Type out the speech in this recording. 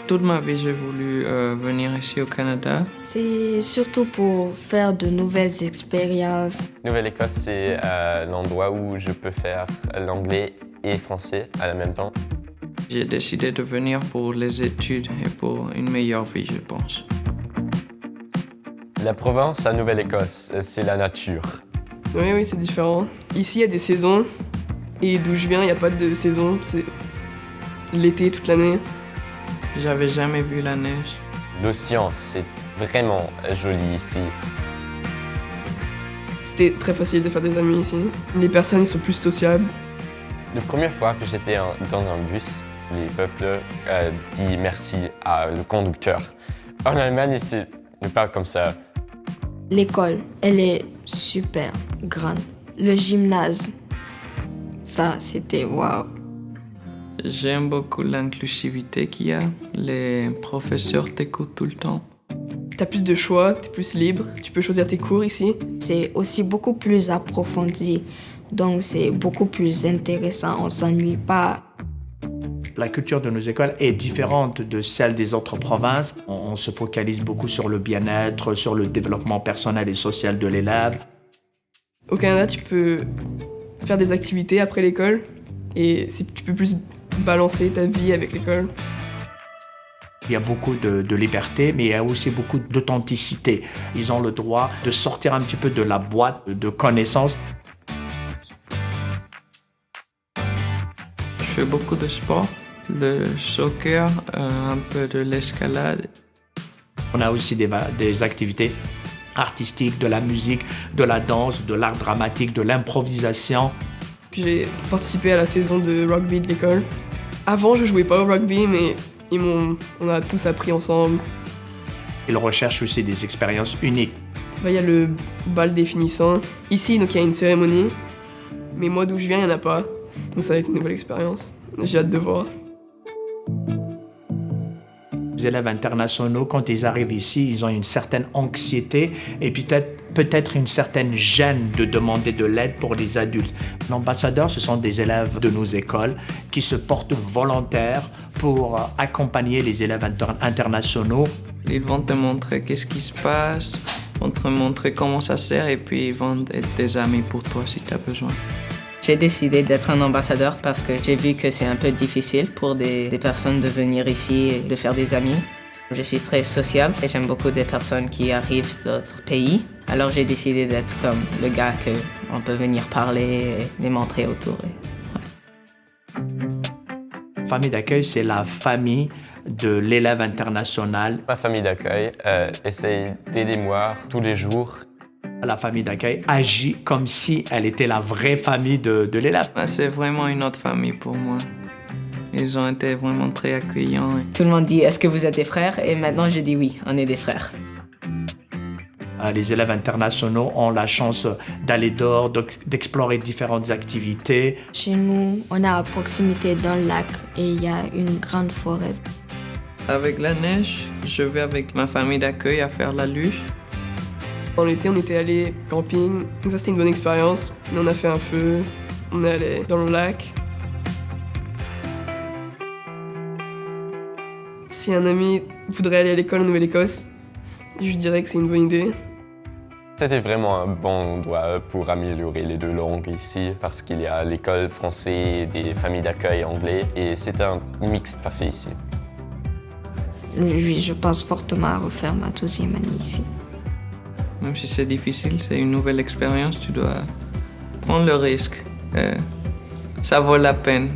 Toute ma vie, j'ai voulu venir ici au Canada. C'est surtout pour faire de nouvelles expériences. Nouvelle-Écosse, c'est l'endroit où je peux faire l'anglais et français à la même temps. J'ai décidé de venir pour les études et pour une meilleure vie, je pense. La Provence à Nouvelle-Écosse, c'est la nature. Oui, c'est différent. Ici, il y a des saisons. Et d'où je viens, il n'y a pas de saison. C'est l'été toute l'année. J'avais jamais vu la neige. L'océan, c'est vraiment joli ici. C'était très facile de faire des amis ici. Les personnes, ils sont plus sociables. La première fois que j'étais dans un bus, les peuples disent merci à le conducteur. En Allemagne, ici, on parle comme ça. L'école, elle est super grande. Le gymnase, ça, c'était waouh. J'aime beaucoup l'inclusivité qu'il y a. Les professeurs t'écoutent tout le temps. T'as plus de choix, t'es plus libre, tu peux choisir tes cours ici. C'est aussi beaucoup plus approfondi, donc c'est beaucoup plus intéressant, on s'ennuie pas. La culture de nos écoles est différente de celle des autres provinces. On se focalise beaucoup sur le bien-être, sur le développement personnel et social de l'élève. Au Canada, tu peux faire des activités après l'école et tu peux plus balancer ta vie avec l'école. Il y a beaucoup de liberté, mais il y a aussi beaucoup d'authenticité. Ils ont le droit de sortir un petit peu de la boîte de connaissances. Je fais beaucoup de sport, le soccer, un peu de l'escalade. On a aussi des activités artistiques, de la musique, de la danse, de l'art dramatique, de l'improvisation. J'ai participé à la saison de rugby de l'école. Avant, je jouais pas au rugby, mais on a tous appris ensemble. Ils recherchent aussi des expériences uniques. Il y a le bal des finissants. Ici, donc, il y a une cérémonie, mais moi d'où je viens, il n'y en a pas. Donc ça va être une nouvelle expérience. J'ai hâte de voir. Les élèves internationaux, quand ils arrivent ici, ils ont une certaine anxiété et peut-être une certaine gêne de demander de l'aide pour les adultes. L'ambassadeur, ce sont des élèves de nos écoles qui se portent volontaires pour accompagner les élèves internationaux. Ils vont te montrer qu'est-ce qui se passe, vont te montrer comment ça sert et puis ils vont être des amis pour toi si tu as besoin. J'ai décidé d'être un ambassadeur parce que j'ai vu que c'est un peu difficile pour des personnes de venir ici et de faire des amis. Je suis très sociable et j'aime beaucoup des personnes qui arrivent d'autres pays. Alors j'ai décidé d'être comme le gars qu'on peut venir parler et les montrer autour. Famille d'accueil, c'est la famille de l'élève international. Ma famille d'accueil essaye d'aider moi tous les jours. La famille d'accueil agit comme si elle était la vraie famille de l'élève. C'est vraiment une autre famille pour moi. Ils ont été vraiment très accueillants. Tout le monde dit « Est-ce que vous êtes des frères ?» Et maintenant je dis « Oui, on est des frères ». Les élèves internationaux ont la chance d'aller dehors, d'explorer différentes activités. Chez nous, on est à proximité d'un lac et il y a une grande forêt. Avec la neige, je vais avec ma famille d'accueil à faire la luge. En été, on était allé camping. Donc ça, c'était une bonne expérience. On a fait un feu, on est allé dans le lac. Si un ami voudrait aller à l'école en Nouvelle-Écosse, je lui dirais que c'est une bonne idée. C'était vraiment un bon endroit pour améliorer les deux langues ici parce qu'il y a l'école française et des familles d'accueil anglais et c'est un mix parfait ici. Oui, je pense fortement à refaire ma 12e année ici. Même si c'est difficile, c'est une nouvelle expérience, tu dois prendre le risque. Ça vaut la peine.